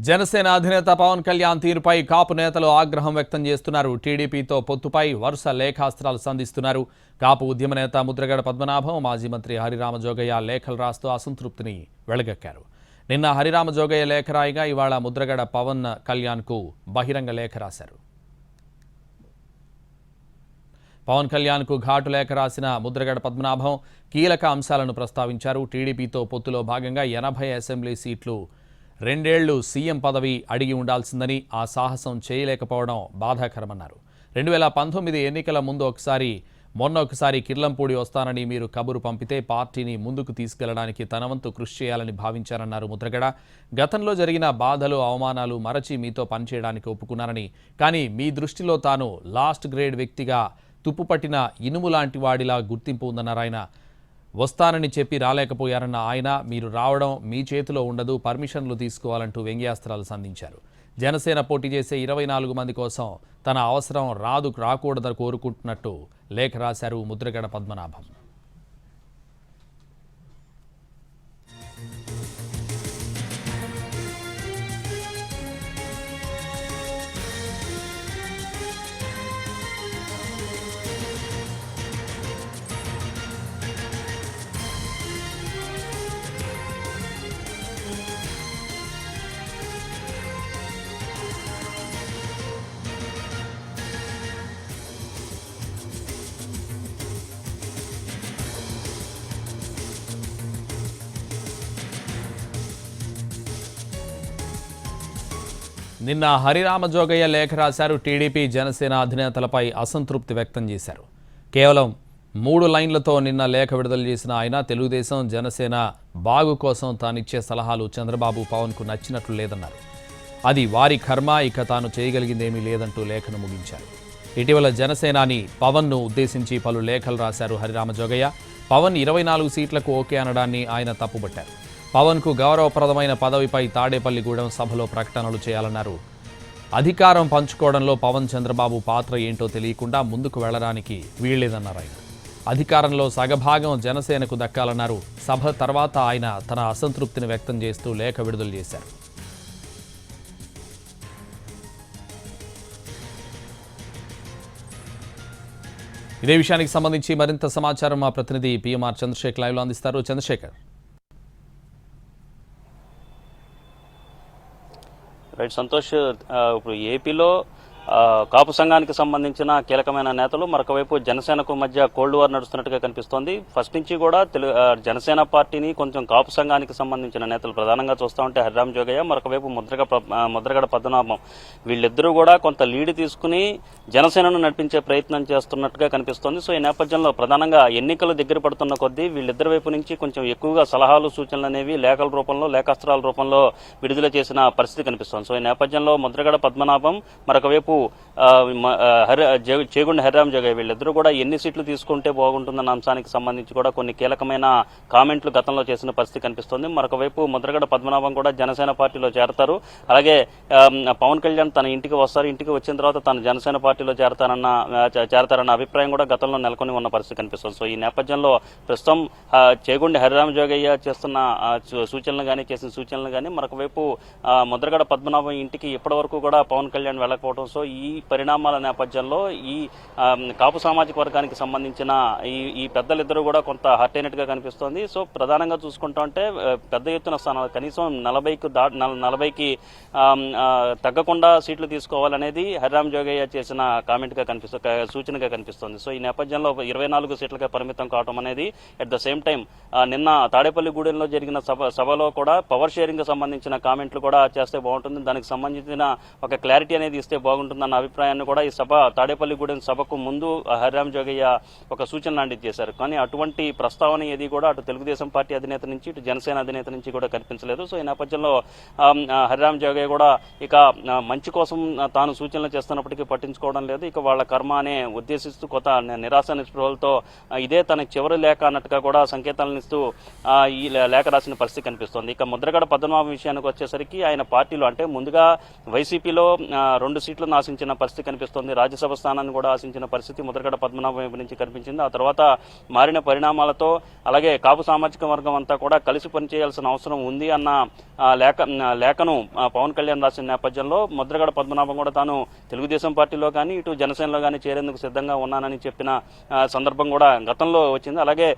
జనసేన అధినేత పవన్ కళ్యాణ్ తీరుపై కాపు నేతలు ఆగ్రహం వ్యక్తం చేస్తున్నారు. టీడీపీతో పొత్తుపై వరుస లేఖాస్త్రాలు సంధిస్తున్నారు. కాపు ఉద్యమ నేత ముద్రగడ పద్మనాభం, మాజీ మంత్రి హరిరామ జోగయ్య లేఖలు రాస్తూ అసంతృప్తిని వెళ్లగక్కారు. నిన్న హరిరామ జోగయ్య లేఖ రాయిగా ఇవాళ ముద్రగడ పవన్ కళ్యాణ్కు బహిరంగ లేఖ రాశారు. పవన్ కళ్యాణ్కు ఘాటు లేఖ రాసిన ముద్రగడ పద్మనాభం కీలక అంశాలను ప్రస్తావించారు. టీడీపీతో పొత్తులో భాగంగా 80 అసెంబ్లీ సీట్లు 2 ఏళ్లు సీఎం పదవి అడిగి ఉండాల్సిందని, ఆ సాహసం చేయలేకపోవడం బాధాకరమన్నారు. 2019 ఎన్నికల ముందు మొన్న ఒకసారి కిర్లంపూడి వస్తానని మీరు కబురు పంపితే పార్టీని ముందుకు తీసుకెళ్లడానికి తన వంతు కృషి చేయాలని భావించారన్నారు ముద్రగడ. గతంలో జరిగిన బాధలు, అవమానాలు మరచి మీతో పనిచేయడానికి ఒప్పుకున్నారని, కానీ మీ దృష్టిలో తాను లాస్ట్ గ్రేడ్ వ్యక్తిగా, తుప్పుపట్టిన ఇనుము లాంటి వాడిలా గుర్తింపు ఉందన్నారు ఆయన. వస్తానని చెప్పి రాలేకపోయారన్న ఆయన, మీరు రావడం మీ చేతిలో ఉండదు, పర్మిషన్లు తీసుకోవాలంటూ వ్యంగ్యాస్త్రాలు సంధించారు. జనసేన పోటీ చేసే 24 మంది కోసం తన అవసరం రాకూడదని కోరుకుంటున్నట్టు లేఖ రాశారు ముద్రగడ పద్మనాభం. నిన్న హరిరామ జోగయ్య లేఖ రాశారు. టీడీపీ, జనసేన అధినేతలపై అసంతృప్తి వ్యక్తం చేశారు. కేవలం 3 లైన్లతో నిన్న లేఖ విడుదల చేసిన ఆయన, తెలుగుదేశం, జనసేన బాగు కోసం తానిచ్చే సలహాలు చంద్రబాబు, పవన్కు నచ్చినట్లు లేదన్నారు. అది వారి కర్మ, ఇక తాను చేయగలిగిందేమీ లేదంటూ లేఖను ముగించారు. ఇటీవల జనసేనాని పవన్ను ఉద్దేశించి పలు లేఖలు రాశారు హరిరామ జోగయ్య. పవన్ 24 సీట్లకు ఓకే అనడాన్ని ఆయన తప్పుపట్టారు. పవన్కు గౌరవప్రదమైన పదవిపై తాడేపల్లిగూడెం సభలో ప్రకటనలు చేయాలన్నారు. అధికారం పంచుకోవడంలో పవన్, చంద్రబాబు పాత్ర ఏంటో తెలియకుండా ముందుకు వెళ్లడానికి వీల్లేదన్నారు ఆయన. అధికారంలో సగభాగం జనసేనకు దక్కాలన్నారు. సభ తర్వాత ఆయన తన అసంతృప్తిని వ్యక్తం చేస్తూ లేఖ విడుదల చేశారు. ఇదే విషయానికి సంబంధించి మరింత సమాచారం మా ప్రతినిధి పిఎంఆర్ చంద్రశేఖర్ లైవ్లో అందిస్తారు. చంద్రశేఖర్. రైట్ సంతోష్, ఇప్పుడు ఏపీలో కాపు సంఘానికి సంబంధించిన కీలకమైన నేతలు, మరొకవైపు జనసేనకు మధ్య కోల్డ్ వార్ నడుస్తున్నట్టుగా కనిపిస్తోంది. ఫస్ట్ నుంచి కూడా జనసేన పార్టీని కొంచెం కాపు సంఘానికి సంబంధించిన నేతలు ప్రధానంగా చూస్తూ ఉంటే హరిరామ జోగయ్య, మరొకవైపు ముద్రగడ పద్మనాభం, వీళ్ళిద్దరూ కూడా కొంత లీడ్ తీసుకుని జనసేనను నడిపించే ప్రయత్నం చేస్తున్నట్టుగా కనిపిస్తోంది. సో ఈ నేపథ్యంలో ప్రధానంగా ఎన్నికలు దగ్గర పడుతున్న కొద్దీ వీళ్ళిద్దరి వైపు నుంచి కొంచెం ఎక్కువగా సలహాలు, సూచనలు అనేవి లేఖల రూపంలో, లేఖాస్త్రాల రూపంలో విడుదల చేసిన పరిస్థితి కనిపిస్తోంది. సో ఈ నేపథ్యంలో ముద్రగడ పద్మనాభం, మరొకవైపు చేగుండి హరిరామ జోగయ్య, వీళ్ళిద్దరూ కూడా ఎన్ని సీట్లు తీసుకుంటే బాగుంటుందన్న అంశానికి సంబంధించి కూడా కొన్ని కీలకమైన కామెంట్లు గతంలో చేసిన పరిస్థితి కనిపిస్తోంది. మరొకవైపు ముద్రగడ పద్మనాభం కూడా జనసేన పార్టీలో చేరతారు. పవన్ కళ్యాణ్ తన ఇంటికి వస్తారు, ఇంటికి వచ్చిన తర్వాత తన జనసేన పార్టీలో చేరతారన్న అభిప్రాయం కూడా గతంలో నెలకొని ఉన్న పరిస్థితి కనిపిస్తుంది. సో ఈ నేపథ్యంలో ప్రస్తుతం చేగుండి హరిరామ జోగయ్య చేస్తున్న సూచనలు కానీ, చేసిన సూచనలు కానీ, మరొకవైపు ముద్రగడ పద్మనాభం ఇంటికి ఇప్పటి వరకు కూడా పవన్ కళ్యాణ్ వెళ్ళకపోవడం, సో ఈ పరిణామాల నేపథ్యంలో ఈ కాపు సామాజిక వర్గానికి సంబంధించిన ఈ పెద్దలిద్దరూ కూడా కొంత హర్ట్ అయినట్టుగా కనిపిస్తోంది. సో ప్రధానంగా చూసుకుంటా ఉంటే పెద్ద ఎత్తున స్థానాలు కనీసం 40కి తగ్గకుండా సీట్లు తీసుకోవాలనేది హరిరామ జోగయ్య చేసిన కామెంట్గా సూచనగా కనిపిస్తోంది. సో ఈ నేపథ్యంలో 24 సీట్లుగా పరిమితం కావడం అనేది, అట్ ద సేమ్ టైం నిన్న తాడేపల్లిగూడెంలో జరిగిన సభలో కూడా పవర్ షేరింగ్ సంబంధించిన కామెంట్లు కూడా చేస్తే బాగుంటుంది, దానికి సంబంధించిన ఒక క్లారిటీ అనేది ఇస్తే బాగుంటుందన్న అభిప్రాయాన్ని కూడా ఈ సభ, తాడేపల్లిగూడెం సభకు ముందు హరిరామ జోగయ్య ఒక సూచన లాంటిది చేశారు. కానీ అటువంటి ప్రస్తావన ఏది కూడా అటు తెలుగుదేశం పార్టీ అధినేత నుంచి, ఇటు జనసేన అధినేత నుంచి కూడా కనిపించలేదు. సో ఈ నేపథ్యంలో హరిరామ జోగయ్య కూడా ఇక మంచి కోసం తాను సూచనలు చేస్తున్నప్పటికీ పట్టించుకోవడం లేదు, ఇక వాళ్ళ కర్మ అనే ఉద్దేశిస్తూ కొత్త నిరాశ నిస్పృహలతో ఇదే తన చివరి లేఖ అన్నట్టుగా కూడా సంకేతాలను ఇస్తూ ఈ లేఖ రాసిన పరిస్థితి కనిపిస్తోంది. ఇక ముద్రగడ పద్మనాభం విషయానికి వచ్చేసరికి ఆయన పార్టీలో, అంటే ముందుగా వైసీపీలో 2 సీట్లను ఆశించిన పరిస్థితి కనిపిస్తోంది. రాజ్యసభ స్థానాన్ని కూడా ఆశించిన పరిస్థితి ముద్రగడ పద్మనాభం వైపు నుంచి కనిపించింది. ఆ తర్వాత మారిన పరిణామాలతో అలాగే కాపు సామాజిక వర్గం అంతా కూడా కలిసి పనిచేయాల్సిన అవసరం ఉంది అన్న లేఖను పవన్ కళ్యాణ్ రాసిన నేపథ్యంలో ముద్రగడ పద్మనాభం కూడా తాను తెలుగుదేశం పార్టీలో కానీ ఇటు జనసేనలో కానీ చేరేందుకు సిద్ధంగా ఉన్నానని చెప్పిన సందర్భం కూడా గతంలో వచ్చింది. అలాగే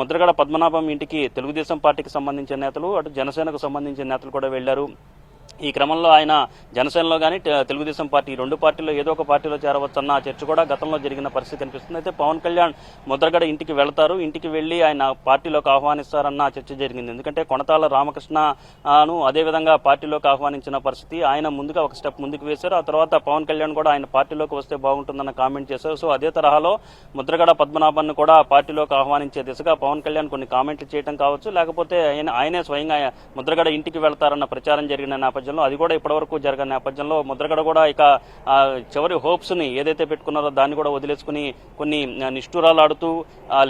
ముద్రగడ పద్మనాభం ఇంటికి తెలుగుదేశం పార్టీకి సంబంధించిన నేతలు అటు జనసేనకు సంబంధించిన నేతలు కూడా వెళ్లారు. ఈ క్రమంలో ఆయన జనసేనలో కానీ తెలుగుదేశం పార్టీ రెండు పార్టీలో ఏదో ఒక పార్టీలో చేరవచ్చన్న చర్చ కూడా గతంలో జరిగిన పరిస్థితి కనిపిస్తుంది. అయితే పవన్ కళ్యాణ్ ముద్రగడ ఇంటికి వెళతారు, ఇంటికి వెళ్లి ఆయన పార్టీలోకి ఆహ్వానిస్తారన్న చర్చ జరిగింది. ఎందుకంటే కొనతాల రామకృష్ణను అదేవిధంగా పార్టీలోకి ఆహ్వానించిన పరిస్థితి, ఆయన ముందుగా ఒక స్టెప్ ముందుకు వేశారు. ఆ తర్వాత పవన్ కళ్యాణ్ కూడా ఆయన పార్టీలోకి వస్తే బాగుంటుందన్న కామెంట్ చేశారు. సో అదే తరహాలో ముద్రగడ పద్మనాభాన్ని కూడా పార్టీలోకి ఆహ్వానించే దిశగా పవన్ కళ్యాణ్ కొన్ని కామెంట్లు చేయడం కావచ్చు, లేకపోతే ఆయనే స్వయంగా ముద్రగడ ఇంటికి వెళ్తారన్న ప్రచారం జరిగిన నేపథ్యంలో అది కూడా ఇప్పటివరకు జరిగిన నేపథ్యంలో ముద్రగడ కూడా ఇక చివరి హోప్స్ ని ఏదైతే పెట్టుకున్నారో దాన్ని కూడా వదిలేసుకుని కొన్ని నిష్ఠూరాలు ఆడుతూ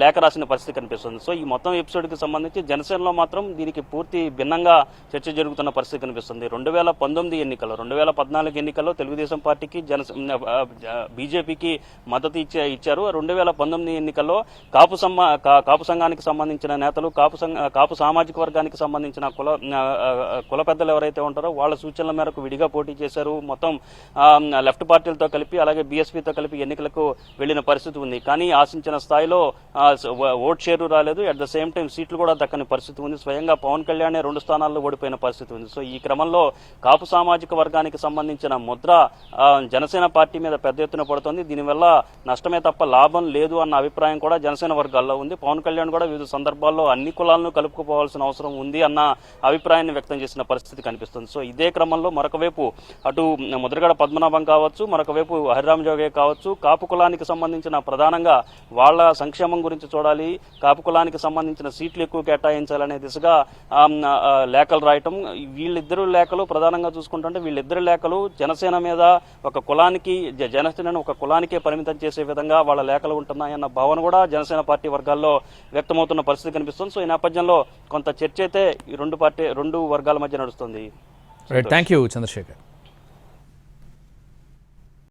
లేఖ రాసిన పరిస్థితి కనిపిస్తుంది. సో ఈ మొత్తం ఎపిసోడ్ కి సంబంధించి జనసేనలో మాత్రం దీనికి పూర్తి భిన్నంగా చర్చ జరుగుతున్న పరిస్థితి కనిపిస్తుంది. 2019 ఎన్నికల్లో 2014 ఎన్నికల్లో తెలుగుదేశం పార్టీకి బీజేపీకి మద్దతు ఇచ్చారు. 2019 ఎన్నికల్లో కాపు సంఘానికి సంబంధించిన నేతలు కాపు సామాజిక వర్గానికి సంబంధించిన కుల పెద్దలు ఎవరైతే ఉంటారో వాళ్ళ సూచనల మేరకు విడిగా పోటీ చేశారు. మొత్తం లెఫ్ట్ పార్టీలతో కలిపి అలాగే బీఎస్పీతో కలిపి ఎన్నికలకు వెళ్లిన పరిస్థితి ఉంది. కానీ ఆశించిన స్థాయిలో ఓట్ షేరు రాలేదు. అట్ ద సేమ్ టైం సీట్లు కూడా దక్కని పరిస్థితి ఉంది. స్వయంగా పవన్ కళ్యాణ్ 2 స్థానాల్లో ఓడిపోయిన పరిస్థితి ఉంది. సో ఈ క్రమంలో కాపు సామాజిక వర్గానికి సంబంధించిన ముద్ర జనసేన పార్టీ మీద పెద్ద ఎత్తున పడుతోంది. దీనివల్ల నష్టమే తప్ప లాభం లేదు అన్న అభిప్రాయం కూడా జనసేన వర్గాల్లో ఉంది. పవన్ కళ్యాణ్ కూడా వివిధ సందర్భాల్లో అన్ని కులాలను కలుపుకుపోవాల్సిన అవసరం ఉంది అన్న అభిప్రాయాన్ని వ్యక్తం చేసిన పరిస్థితి కనిపిస్తుంది. సో ఇదే క్రమంలో మరొక వైపు అటు ముద్రగడ పద్మనాభం కావచ్చు, మరొక వైపు హరిరామ్ జోగే కావచ్చు, కాపు కులానికి సంబంధించిన ప్రధానంగా వాళ్ళ సంక్షేమం గురించి చూడాలి, కాపు కులానికి సంబంధించిన సీట్లు ఎక్కువ కేటాయించాలనే దిశగా లేఖలు రాయటం. వీళ్ళిద్దరు లేఖలు ప్రధానంగా చూసుకుంటుంటే వీళ్ళిద్దరు లేఖలు జనసేన మీద ఒక కులానికి జనసేనను ఒక కులానికే పరిమితం చేసే విధంగా వాళ్ళ లేఖలు ఉంటున్నాయన్న భావన కూడా జనసేన పార్టీ వర్గాల్లో వ్యక్తమవుతున్న పరిస్థితి కనిపిస్తుంది. సో ఈ నేపథ్యంలో కొంత చర్చ అయితే ఈ రెండు వర్గాల మధ్య నడుస్తుంది. Thank you Chandrasekhar.